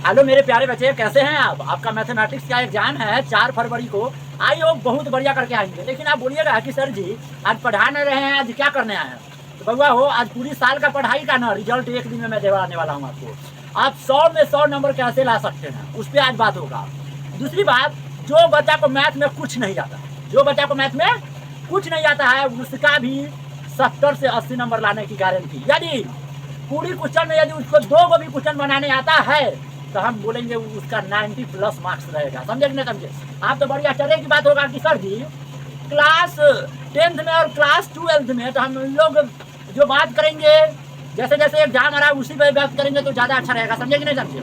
Hello मेरे प्यारे बच्चे, कैसे हैं आप? आपका मैथमेटिक्स का एग्जाम है 4 फरवरी को। आई होप बहुत बढ़िया करके आएंगे। लेकिन आप बोलिएगा कि सर जी आज पढ़ा नहीं रहे हैं, आज क्या करने आए हैं? तो बउआ हो, आज पूरी साल का पढ़ाई का ना रिजल्ट एक दिन में मैं दिलाने वाला हूँ आपको। आप 100 में 100 नंबर कैसे ला सकते हैं, उस पर आज बात होगा। दूसरी बात, जो बच्चा को मैथ में कुछ नहीं आता, जो बच्चा को मैथ में कुछ नहीं आता है, उसका भी 70 से 80 नंबर लाने की गारंटी। यदि पूरी क्वेश्चन में यदि उसको 2 को भी क्वेश्चन बनाने आता है तो हम बोलेंगे उसका 90 प्लस मार्क्स रहेगा। समझे कि नहीं समझे? आप तो बड़ी आश्चर्य की बात होगा कि सर जी क्लास 10th में और क्लास 12th में तो हम लोग जो बात करेंगे, जैसे जैसे एग्जाम आ रहा है उसी पर बात करेंगे तो ज़्यादा अच्छा रहेगा। समझे कि नहीं समझे?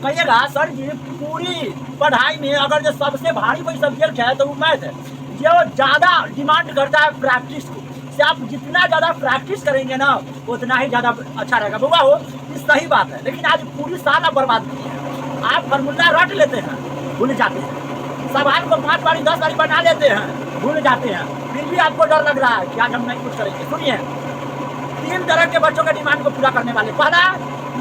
कहिएगा सर जी पूरी पढ़ाई में अगर जो सबसे भारी कोई सब्जेक्ट है तो वो मैथ है, जो ज़्यादा डिमांड करता है प्रैक्टिस को। आप जितना ज़्यादा प्रैक्टिस करेंगे ना उतना ही ज़्यादा अच्छा रहेगा। बुआ हो, ये सही बात है। लेकिन आज पूरी साल आप बर्बाद किए हैं। आप फार्मूला रट लेते हैं, भूल जाते हैं। सवाल को 5 बारी 10 बारी बना लेते हैं, भूल जाते हैं। फिर भी आपको डर लग रहा है कि आज हम नहीं कुछ करेंगे। सुनिए, 3 तरह के बच्चों के डिमांड को पूरा करने वाले। पहला,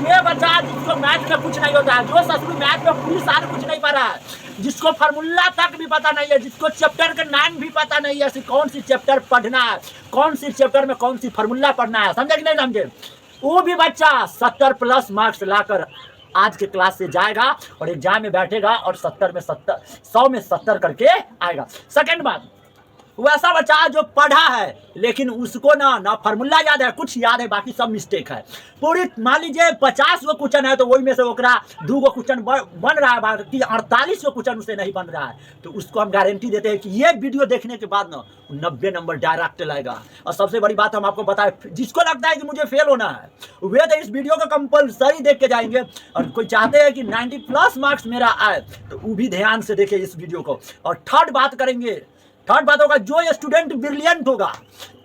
ये बच्चा जिसको मैथ में कुछ नहीं होता है, जो ससुर मैथ में पूरी साल कुछ नहीं पा रहा है, जिसको फार्मूला तक भी पता नहीं है, जिसको चैप्टर के नाम भी पता नहीं है, कौन सी चैप्टर पढ़ना है, कौन सी चैप्टर में कौन सी फार्मूला पढ़ना है। समझे कि नहीं समझे? वो भी बच्चा 70 प्लस मार्क्स लाकर आज के क्लास से जाएगा और एग्जाम में बैठेगा और 70 में 70, 100 में 70 करके आएगा। सेकंड बात, वैसा बच्चा जो पढ़ा है लेकिन उसको ना फार्मूला याद है, कुछ याद है, बाकी सब मिस्टेक है। पूरी मान लीजिए 50 गो क्वेश्चन है तो वही में से ओकरा 2 गो क्वेश्चन बन रहा है, बाकी 48 गो क्वेश्चन उसे नहीं बन रहा है। तो उसको हम गारंटी देते हैं कि ये वीडियो देखने के बाद ना 90 नंबर डायरेक्ट लाएगा। और सबसे बड़ी बात हम आपको बताएं, जिसको लगता है कि मुझे फेल होना है वे तो इस वीडियो को कंपलसरी देख के जाएंगे। और कोई चाहते हैं कि 90 प्लस मार्क्स मेरा आए तो वो भी ध्यान से देखे इस वीडियो को। और थर्ड बात होगा, जो स्टूडेंट ब्रिलियंट होगा,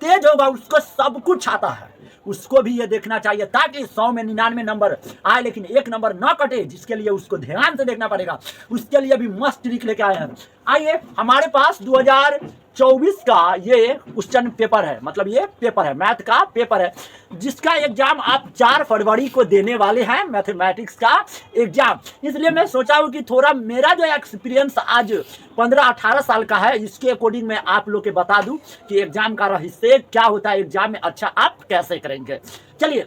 तेज होगा, उसको सब कुछ आता है, उसको भी ये देखना चाहिए ताकि 100 में 99 नंबर आए लेकिन 1 नंबर ना कटे, जिसके लिए उसको ध्यान से देखना पड़ेगा। उसके लिए भी मस्त ट्रिक लेके आए हैं। आइए, हमारे पास 2024 का ये क्वेश्चन पेपर है, मतलब ये पेपर है, मैथ का पेपर है, जिसका एग्जाम आप 4 फरवरी को देने वाले हैं, मैथमेटिक्स का एग्जाम। इसलिए मैं सोचा हूँ कि थोड़ा मेरा जो एक्सपीरियंस आज 15-18 साल का है, इसके अकॉर्डिंग मैं आप लोग के बता दूं कि एग्जाम का रहस्य क्या होता है, एग्जाम में अच्छा आप कैसे करेंगे। चलिए,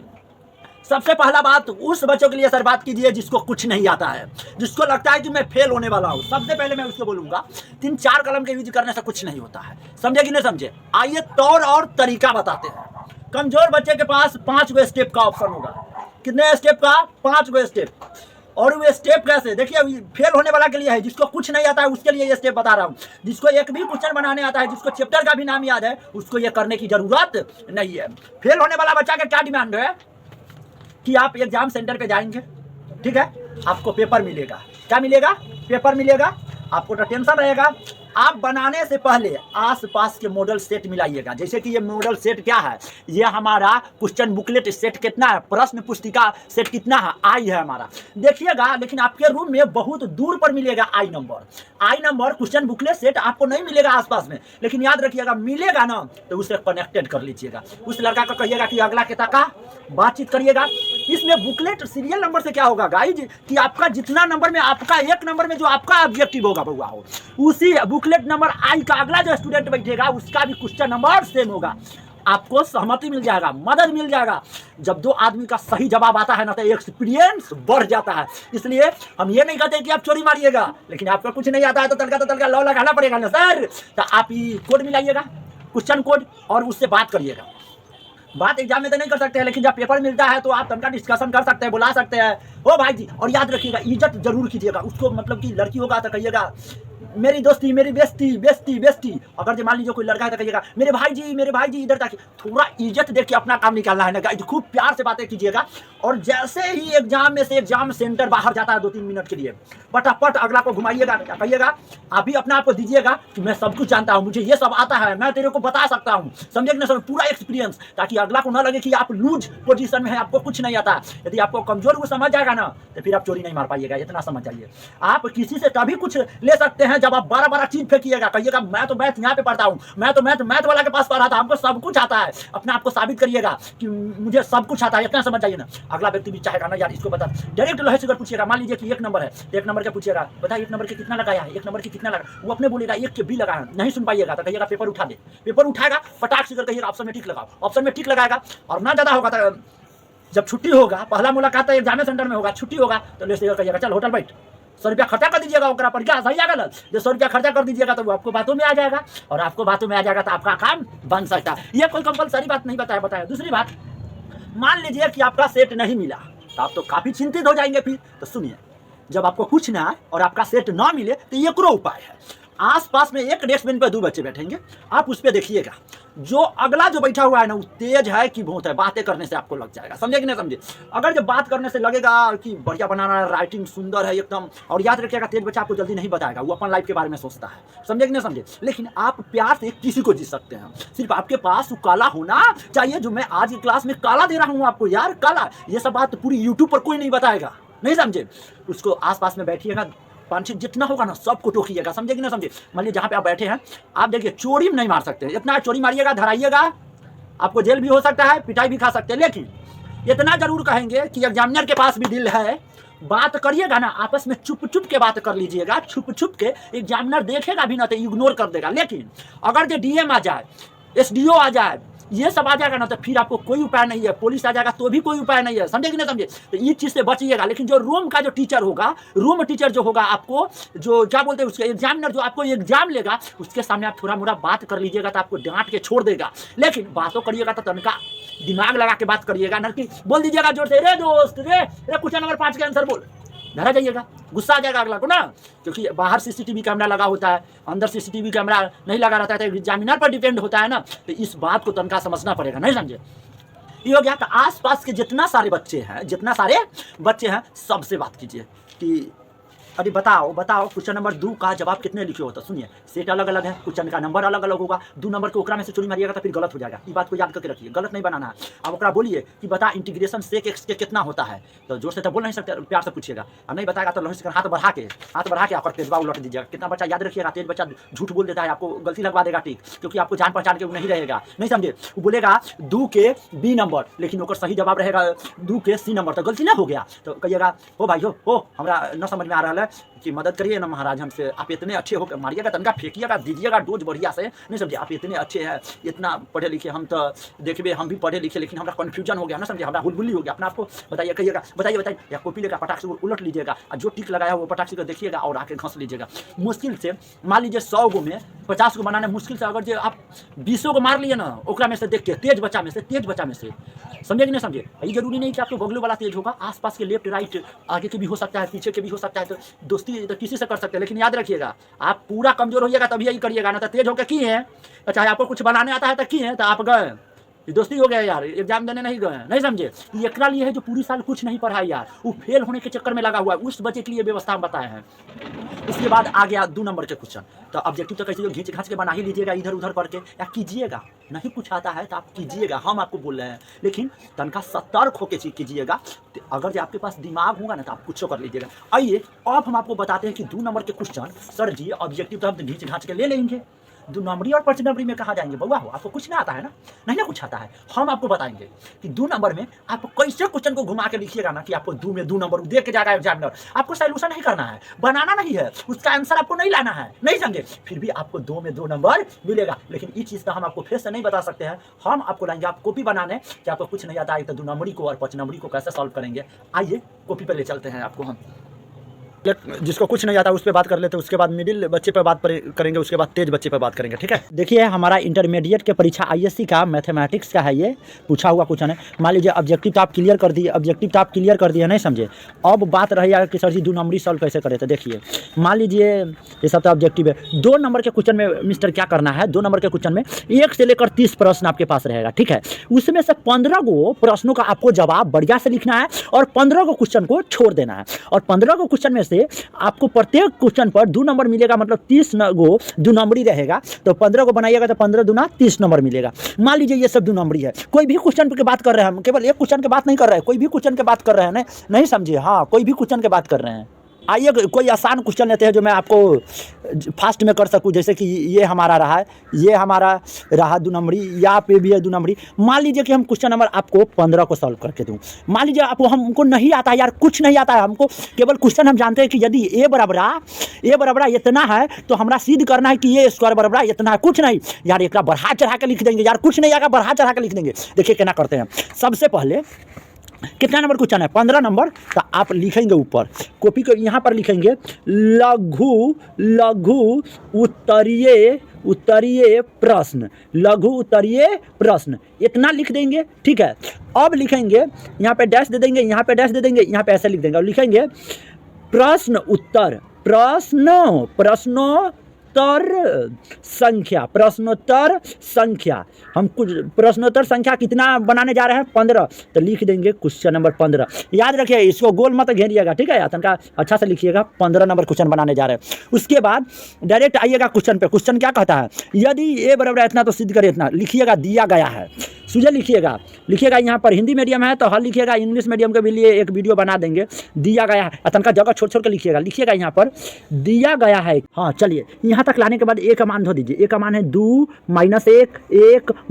सबसे पहला बात उस बच्चों के लिए सर बात कीजिए जिसको कुछ नहीं आता है, जिसको लगता है कि मैं फेल होने वाला हूं। सबसे पहले मैं उसको बोलूंगा 3-4 कलम के यूज करने से कुछ नहीं होता है। समझे कि नहीं समझे? आइए तौर और तरीका बताते हैं। कमजोर बच्चे के पास 5 गो स्टेप का ऑप्शन होगा। कितने स्टेप का? 5 गो स्टेप। और वो स्टेप कैसे? देखिए, फेल होने वाला के लिए है, जिसको कुछ नहीं आता है उसके लिए ये स्टेप बता रहा हूँ। जिसको एक भी क्वेश्चन बनाने आता है, जिसको चैप्टर का भी नाम याद है, उसको ये करने की जरूरत नहीं है। फेल होने वाला बच्चा का क्या डिमांड है कि आप एग्जाम सेंटर पे जाएंगे, ठीक है, आपको पेपर मिलेगा। क्या मिलेगा? पेपर मिलेगा। आपको तो टेंशन रहेगा। आप बनाने से पहले आसपास के मॉडल सेट मिलाइएगा। जैसे कि ये मॉडल सेट क्या है, ये हमारा क्वेश्चन बुकलेट सेट कितना है, प्रश्न पुस्तिका सेट कितना है, आई है हमारा, देखिएगा। लेकिन आपके रूम में बहुत दूर पर मिलेगा आई नंबर क्वेश्चन बुकलेट सेट आपको नहीं मिलेगा आसपास में। लेकिन याद रखिएगा, मिलेगा ना तो उसे कनेक्टेड कर लीजिएगा। उस लड़का को कहिएगा कि अगला के तक बातचीत करिएगा। इसमें बुकलेट सीरियल नंबर से क्या होगा गाइज कि आपका जितना नंबर में, आपका 1 नंबर में जो आपका ऑब्जेक्टिव होगा बउआ हो, उसी बुकलेट नंबर आई का अगला जो स्टूडेंट बैठेगा उसका भी क्वेश्चन नंबर सेम होगा। आपको सहमति मिल जाएगा, मदद मिल जाएगा। जब 2 आदमी का सही जवाब आता है ना तो एक्सपीरियंस बढ़ जाता है। इसलिए हम ये नहीं कहते कि आप चोरी मारिएगा, लेकिन आपको कुछ नहीं आता है तो तलका लॉ लगाना पड़ेगा ना सर। तो आप ये कोड मिलाइएगा, क्वेश्चन कोड, और उससे बात करिएगा। बात एग्जाम में तो नहीं कर सकते हैं, लेकिन जब पेपर मिलता है तो आप तनका डिस्कशन कर सकते हैं, बुला सकते हैं। ओ भाई जी, और याद रखिएगा इज्जत जरूर कीजिएगा उसको। मतलब कि लड़की होगा तो कहिएगा मेरी दोस्ती, मेरी बेस्ती। अगर जो मान लीजिए कोई लड़का है तो कहिएगा मेरे भाई जी इधर तक। थोड़ा इज्जत देख के अपना काम निकालना है ना गाइस। खूब प्यार से बातें कीजिएगा। और जैसे ही एग्जाम में से एग्जाम सेंटर बाहर जाता है 2-3 मिनट के लिए, फटाफट अगला को घुमाइएगा, कहिएगा आप भी अपने आप को दीजिएगा कि मैं सब कुछ जानता हूँ, मुझे ये सब आता है, मैं तेरे को बता सकता हूँ। समझे कि नहीं? पूरा एक्सपीरियंस, ताकि अगला को ना लगे कि आप लूज पोजीशन में है, आपको कुछ नहीं आता। यदि आपको कमजोर को समझ जाएगा ना तो फिर आप चोरी नहीं मार पाइएगा। इतना समझ जाइए। आप किसी से कभी कुछ ले सकते हैं जब आप 12-12 चीज फेंकिएगा, कहिएगा मैं तो मैथ यहाँ पे पढ़ता हूँ, मैं तो मैथ वाला के पास पढ़ा था, हमको सब कुछ आता है, अपने आप को साबित करिएगा कि मुझे सब कुछ आता है, इतना समझ जाइए ना। अगला व्यक्ति भी चाहेगा ना यार इसको बता, डायरेक्ट लोहे से अगर पूछिएगा, मान लीजिए कि 1 नंबर है, 1 नंबर के पूछिएगा बताइए 1 नंबर के कितना लगाया है, 1 नंबर के कितना लगा, वो अपने बोलेगा 1 के भी लगाया, नहीं सुन पाइएगा तो कहिएगा पेपर उठा दे, पेपर उठाएगा पटाख से कहिएगा ऑप्शन में टिक लगाओ, ऑप्शन में टिक लगाएगा, और ना ज्यादा होगा तो जब छुट्टी होगा, पहला मुलाकात एग्जाम सेंटर में होगा, छुट्टी होगा तो ले से कहिएगा चल होटल बैठ, 100 रुपया खर्चा कर दीजिएगा, ओकरा पर क्या सही आएगा, जो 100 रुपया खर्चा कर दीजिएगा तो वो आपको बातों में आ जाएगा, और आपको बातों में आ जाएगा तो आपका काम बन सकता है। ये कोई कंपलसरी बात नहीं बताया। दूसरी बात, मान लीजिए कि आपका सेट नहीं मिला तो आप तो काफी चिंतित हो जाएंगे फिर। तो सुनिए, जब आपको कुछ ना है और आपका सेट ना मिले तो ये करो उपाय है, आसपास में एक डेस्क बेंच पर 2 बच्चे बैठेंगे, आप उस पर देखिएगा, जो अगला जो बैठा हुआ है ना वो तेज है कि बहुत है, बातें करने से आपको लग जाएगा, समझे कि नहीं समझे। अगर जब बात करने से लगेगा कि बढ़िया बनाना है, राइटिंग सुंदर है एकदम, और याद रखिएगा तेज बच्चा आपको जल्दी नहीं बताएगा, वो अपन लाइफ के बारे में सोचता है, समझे कि नहीं समझे। लेकिन आप प्यार से किसी को जीत सकते हैं, सिर्फ आपके पास वो काला होना चाहिए, जो मैं आज की क्लास में काला दे रहा हूँ आपको यार, काला, ये सब बात पूरी यूट्यूब पर कोई नहीं बताएगा, नहीं समझे। उसको आसपास में बैठिएगा, 5-6 जितना होगा ना सबको टोकिएगा, समझे कि ना समझे। मान लीजिए जहाँ पे आप बैठे हैं, आप देखिए चोरी में नहीं मार सकते, इतना चोरी मारिएगा धराइएगा, आपको जेल भी हो सकता है, पिटाई भी खा सकते हैं, लेकिन इतना जरूर कहेंगे कि एग्जामिनर के पास भी दिल है, बात करिएगा ना आपस में, चुप के बात कर लीजिएगा, छुप के, एग्जामिनर देखेगा भी ना तो इग्नोर कर देगा। लेकिन अगर जो डीएम आ जाए, एसडीओ आ जाए, ये सब आ जाएगा ना तो फिर आपको कोई उपाय नहीं है, पुलिस आ जाएगा तो भी कोई उपाय नहीं है, समझे कि नहीं समझे। तो ये चीज़ से बचिएगा। लेकिन जो रूम का जो टीचर होगा, रूम टीचर जो होगा, आपको जो क्या बोलते हैं उसके एग्जामिनर जो आपको एग्जाम लेगा, उसके सामने आप थोड़ा मोड़ा बात कर लीजिएगा तो आपको डांट के छोड़ देगा। लेकिन बातों करिएगा तो तनका दिमाग लगा के बात करिएगा, ना कि बोल दीजिएगा जोर से, रे दोस्त रे क्वेश्चन नंबर 5 के आंसर बोल, धरा जाइएगा, गुस्सा आ जाएगा अगला को ना, क्योंकि बाहर सीसीटीवी कैमरा लगा होता है, अंदर सीसीटीवी कैमरा नहीं लगा रहता है, तो एग्जामिनर पर डिपेंड होता है ना। तो इस बात को तनका समझना पड़ेगा, नहीं समझे। ये हो गया कि आसपास के जितना सारे बच्चे हैं सबसे बात कीजिए कि अरे बताओ क्वेश्चन नंबर 2 का जवाब कितने लिखे हो। तो सुनिए, सेट अलग अलग है, क्वेश्चन का नंबर अलग अलग होगा, 2 नंबर के ओकरा में से चोरी मारिएगा तो फिर गलत हो जाएगा। ये बात को याद करके रखिए, गलत नहीं बनाना है। अब ओकरा बोलिए कि बता इंटीग्रेशन सेक एक्स के कितना होता है, तो जोर से तो बोल नहीं सकते, प्यार से पूछिएगा, और नहीं बताएगा तो लोहे से हाथ बढ़ा के आपका तेजबा उलट दीजिएगा। कितना बच्चा याद रखिएगा, तेज बच्चा झूठ बोल देता है, आपको गलती लगवा देगा, ठीक, क्योंकि आपको जान पहचान के वो नहीं रहेगा, नहीं समझे। वो बोलेगा 2 के बी नंबर, लेकिन ओकर सही जवाब रहेगा 2 के सी नंबर, तो गलती ना हो गया। तो कहिएगा हो भाई हो हमरा न समझ में आ रहा है कि मदद करिए ना महाराज हमसे, आप इतने अच्छे हो, मारिएगा तनका, फेंकिएगा, दीजिएगा डोज बढ़िया से, नहीं समझे। आप इतने अच्छे हैं, इतना पढ़े लिखे, हम तो देखिए हम भी पढ़े लिखे, लेकिन हमारा कन्फ्यूजन हो गया ना, समझे, हमारा हुलबुल्ली हो गया। अपना आपको बताइए, कहिएगा बताइए, या कॉपी लेकर पटाख से उलट लीजिएगा, और जो टिक लगाया वो पटाख से देखिएगा और आके घंस लीजिएगा। मुश्किल से मान लीजिए 100 गो में 50 को बनाना मुश्किल से, अगर जो आप 20 को मार लिए ना, ओकरा में से देख के तेज बच्चा में से, समझे कि नहीं समझे। ये जरूरी नहीं कि आपको बगलों वाला तेज होगा, आसपास के लेफ्ट राइट आगे के भी हो सकता है, पीछे के भी हो सकता है, तो दोस्ती तो किसी से कर सकते हैं। लेकिन याद रखिएगा, आप पूरा कमजोर होइएगा तभी यही करिएगा, ना तो तेज होकर की है, चाहे आपको कुछ बनाने आता है तो की है, तो आप गए, दोस्ती हो गया यार, एग्जाम देने नहीं गए, नहीं समझे। ये एकरा लिए है जो पूरी साल कुछ नहीं पढ़ा यार, वो फेल होने के चक्कर में लगा हुआ है, उस बच्चे के लिए व्यवस्था हम बताए हैं। इसके बाद आ गया 2 नंबर के क्वेश्चन, तो ऑब्जेक्टिव तो कैसे घींच घाँच के बना ही लीजिएगा, इधर उधर करके, या कीजिएगा, नहीं कुछ आता है तो आप कीजिएगा, हम आपको बोल रहे हैं, लेकिन तनका सतर्क होकर चीज कीजिएगा। तो अगर जो आपके पास दिमाग होगा ना तो आप कुछ कर लीजिएगा। आइए अब हम आपको बताते हैं कि 2 नंबर के क्वेश्चन, सर जी ऑब्जेक्टिव तो हम घींच घाँच के ले लेंगे, 2 नंबरी और 5 नंबरी में कहाँ जाएंगे बउआ हो, आपको कुछ ना आता है ना, नहीं ना कुछ आता है। हम आपको बताएंगे कि 2 नंबर में आप कैसे क्वेश्चन को घुमा के लिखिएगा ना कि आपको 2 में 2 नंबर देख के जाएगा एग्जामिनर, आपको सॉल्यूशन नहीं करना है, बनाना नहीं है, उसका आंसर आपको नहीं लाना है, नहीं समझे, फिर भी आपको 2 में 2 नंबर मिलेगा। लेकिन इस चीज़ का हम आपको फिर से नहीं बता सकते हैं, हम आपको लाएंगे आप कॉपी बनाने कि आपको कुछ नहीं आता है तो 2 नंबरी को और 5 नंबरी को कैसे सॉल्व करेंगे। आइए कॉपी पर ले चलते हैं आपको हम, जिसको कुछ नहीं आता उस पर बात कर लेते हैं, उसके बाद मिडिल बच्चे पर बात करेंगे, उसके बाद तेज बच्चे पर बात करेंगे, ठीक है। देखिए हमारा इंटरमीडिएट के परीक्षा आईएससी का मैथमेटिक्स का है, ये पूछा हुआ क्वेश्चन है। मान लीजिए ऑब्जेक्टिव तो आप क्लियर कर दिए, नहीं समझे। अब बात रही कि सर जी 2 नंबरी सॉल्व कैसे करें, तो देखिए मान लीजिए ये सब तो ऑब्जेक्टिव है। 2 नंबर के क्वेश्चन में मिस्टर क्या करना है, 2 नंबर के क्वेश्चन में 1 से लेकर 30 प्रश्न आपके पास रहेगा, ठीक है। उसमें से 15 गो प्रश्नों का आपको जवाब बढ़िया से लिखना है और 15 गो क्वेश्चन को छोड़ देना है, और 15 गो क्वेश्चन में से आपको प्रत्येक क्वेश्चन पर 2 नंबर मिलेगा, मतलब 30 गो 2 नंबरी रहेगा, तो 15 को बनाइएगा तो 15 दूना 30 नंबर मिलेगा। मान लीजिए ये सब 2 नंबरी है, कोई भी क्वेश्चन की बात कर रहे हैं, हम केवल एक क्वेश्चन की बात नहीं कर रहे हैं, कोई भी क्वेश्चन की बात कर रहे हैं, नहीं समझिए, हाँ कोई भी क्वेश्चन की बात कर रहे हैं, आइए कोई आसान क्वेश्चन लेते हैं जो मैं आपको फास्ट में कर सकूं। जैसे कि ये हमारा रहा है, ये हमारा रहा 2 नंबरी, यहाँ पे भी है 2 नंबरी। मान लीजिए कि हम क्वेश्चन नंबर आपको 15 को सॉल्व करके दूं। मान लीजिए आपको हमको नहीं आता यार, कुछ नहीं आता है हमको, केवल क्वेश्चन हम जानते हैं कि यदि ए बराबरा इतना है तो हमरा सिद्ध करना है कि ए स्क्वायर बराबरा इतना है। कुछ नहीं यार, एक बढ़ा चढ़ा के लिख देंगे यार, कुछ नहीं आएगा, बढ़ा चढ़ा के लिख देंगे। देखिए क्या करते हैं। सबसे पहले कितना नंबर क्वेश्चन है? 15 नंबर। तो आप लिखेंगे ऊपर, कॉपी को यहाँ पर लिखेंगे लघु उत्तरीय प्रश्न, लघु उत्तरीय प्रश्न, इतना लिख देंगे। ठीक है, अब लिखेंगे यहाँ पे डैश दे देंगे, यहाँ पे डैश दे देंगे, यहाँ पे ऐसे लिख देंगे और लिखेंगे प्रश्नोत्तर संख्या। हम कुछ प्रश्नोत्तर संख्या कितना बनाने जा रहे हैं? 15। तो लिख देंगे क्वेश्चन नंबर 15। याद रखिए, इसको गोल मत घेरिएगा, ठीक है, तनका अच्छा से लिखिएगा। 15 नंबर क्वेश्चन बनाने जा रहे हैं। उसके बाद डायरेक्ट आइएगा क्वेश्चन पे। क्वेश्चन क्या कहता है? यदि ए बराबर इतना तो सिद्ध करिए इतना। लिखिएगा, दिया गया है, सुझे लिखिएगा यहाँ पर हिंदी मीडियम है तो हल लिखिएगा, इंग्लिश मीडियम के भी लिए एक वीडियो बना देंगे। दिया गया है, तनका जगह छोड़ के लिखिएगा यहाँ पर दिया गया है। हाँ चलिए, यहाँ तक लाने के बाद ए का मान धो दीजिए। ए का मान है 2 - 1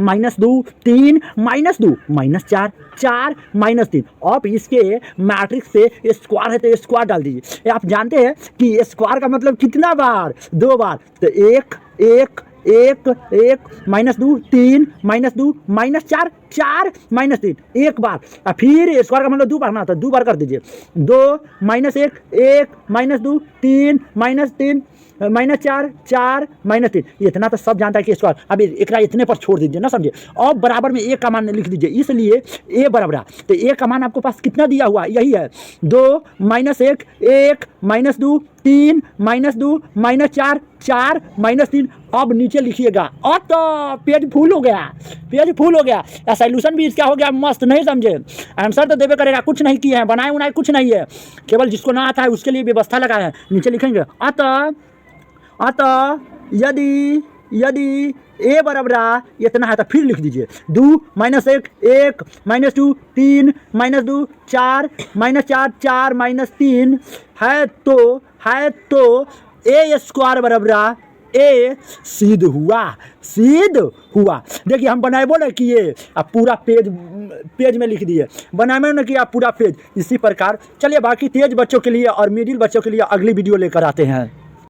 1 - 2 3 - 2 -4 4 - 3। अब इसके मैट्रिक्स से स्क्वायर है तो स्क्वायर डाल दीजिए। आप जानते हैं कि स्क्वायर का मतलब कितना बार? 2 बार। तो 1 1 1 1 -2 3 -2 -4 4 -3 एक बार। फिर स्क्वायर का मतलब 2 बार ना, तो 2 बार कर दीजिए। 2 - 1 1 -2 3 -3 -4 4 -3। इतना तो सब जानता है कि स्क्वायर। अब एकरा इतने पर छोड़ दीजिए ना, समझिए। अब बराबर में ए का मान लिख दीजिए, इसलिए ए बराबर। तो ए का मान आपको पास कितना दिया हुआ? यही है 2 - 1 1 -2 3 -2 -4 4 -3। अब नीचे लिखिएगा। अब तो पेज फुल हो गया। सॉल्यूशन भी इसका हो गया मस्त, नहीं समझे? आंसर तो देवे करेगा, कुछ नहीं किए हैं, बनाए उनाए कुछ नहीं है, केवल जिसको ना आता है उसके लिए व्यवस्था लगाया है। नीचे लिखेंगे अतः यदि ए बराबर इतना है तो फिर लिख दीजिए 2 - 1 1 -2 3 -2 4 -4 4 -3 है तो ए स्क्वायर बराबर ए सिद्ध हुआ। देखिए हम बनाए बोले कि ये आप पूरा पेज में लिख दिए, बनाए ना कि आप पूरा पेज। इसी प्रकार चलिए, बाकी तेज बच्चों के लिए और मिडिल बच्चों के लिए अगली वीडियो लेकर आते हैं।